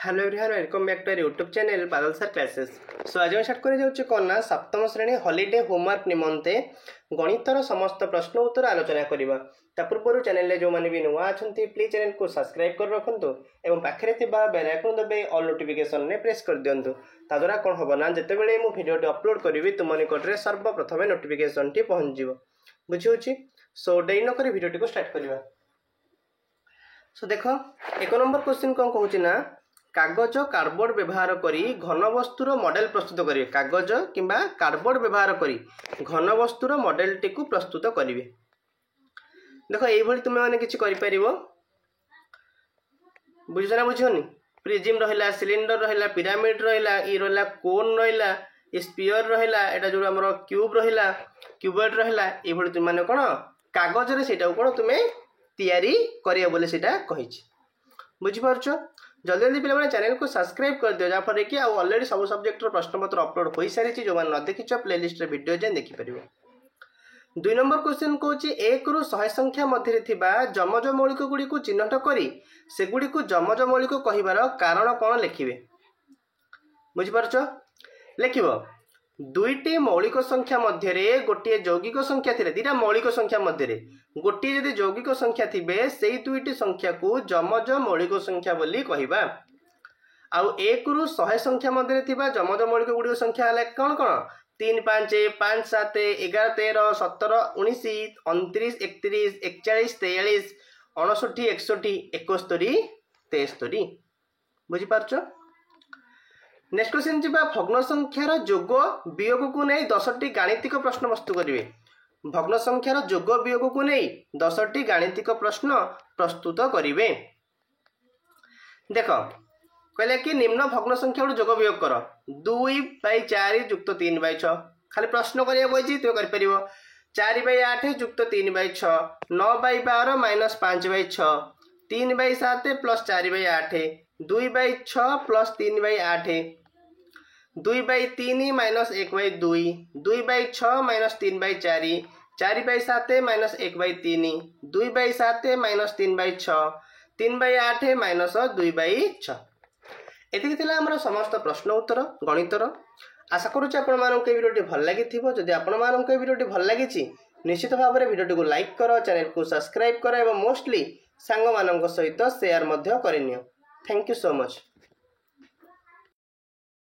Hello everyone welcome back to our YouTube channel Badal sir classes. So आज मैं start कर जाऊँ कौन ना सप्तम श्रेणी हॉलिडे होमवर्क निमंते गणितर समस्त प्रश्न उत्तर आलोचना करवा। पूर्व चैनल जो मैंने भी नुआ अच्छा प्लीज चैनल को सब्सक्राइब कर रखु और पाखे बेल आइकन दबे ऑल नोटिफिकेशन ने प्रेस कर दिंतु। ताद्वारा कौन हम ना जिते बड़े मुझे भिडियो अपलोड करी तुम निकट में सर्वप्रथम नोटिफिकेशन टी पहुँच बुझे। सो डेरी नक भिडियो को स्टार्ट करवा। सो देख एक नंबर क्वेश्चन कौन कहूँ ना कागज कार्डबोर्ड व्यवहार करी घनवस्तुर मॉडल प्रस्तुत करेंगे। कागज किंबा कार्डबोर्ड व्यवहार करी घनवस्तुर मॉडल टी प्रस्तुत करेंगे। देख ये तुम मैंने किसी बुझ ना बुझनी प्रिज्म रहा सिलिंडर रहा पिरामिड रहा ई रहा कोन रहा स्पीयर रहा यहाँ जो आम क्यूब रहा क्यूबॉइड रहा ये तुम मैंने कौन कागज से कौन तुम्हें तैयारी करिया बोले सेटा कही बुझिपारछ। जल्दी जल्दी पे चैनल को सब्सक्राइब कर दियो जहाँफल कि ऑलरेडी सब सब्जेक्टर प्रश्नपत्र अपलोड हो सारी जो मैंने न देखी प्लेलिस्ट रे वीडियो जाए देखिपर। 2 नंबर क्वेश्चन कौच 1 रु 100 संख्या मध्य जमज मौलिक गुड़ी को चिन्हट करी सेगुड़ी को जमज मौलिक कहबार कारण कौन लिखिए बुझिपारछ। लिखिब दुईटी मौलिक संख्या मध्य गोटे यौगिक संख्या थी दीटा मौलिक संख्या मध्य गोटे जदि यौगिक संख्या थे से दुईटी संख्या को जमज मौलिक संख्या बोली कहवा। आउ 1 रु 100 संख्या मध्य जमज मौलिक गुड़िक संख्या है कौन कौन 3 5 5 7 11 13 17 19 29 31 41 43 59 61 71 73 बुझिपारछ। नेक्स्ट क्वेश्चन जी भग्न संख्यार जोग वियोग को नहीं 10टी गाणितिक प्रश्न प्रस्तुत करेंगे। भग्न संख्यार जोग वियोग को नहीं 10टी गाणितिक प्रश्न प्रस्तुत करेंगे। देख कहले कि निम्न भग्न संख्या जोग वियोग कर 2/4 + 3/6 खाली प्रश्न करिया तुम कर 4/8 + 3/6 9/12 - 5/6 3/7 + 4/8 2/6 + 3/8 2/3 - 1/2 2/6 - 3/4 4/7 - 1/3 2/7 - 3/6 3/8 - 2/6 एतिक आमर समस्त प्रश्न उत्तर गणितर। आशा करुच्ची आपको भिडियोटी भल लगी जदि आपको भिडियोटी भल लगी निश्चित भाव में भिडियो को लाइक कर चैनल को सब्सक्राइब कर मोस्टली सांग मान सहित शेयर करनी। Thank you so much.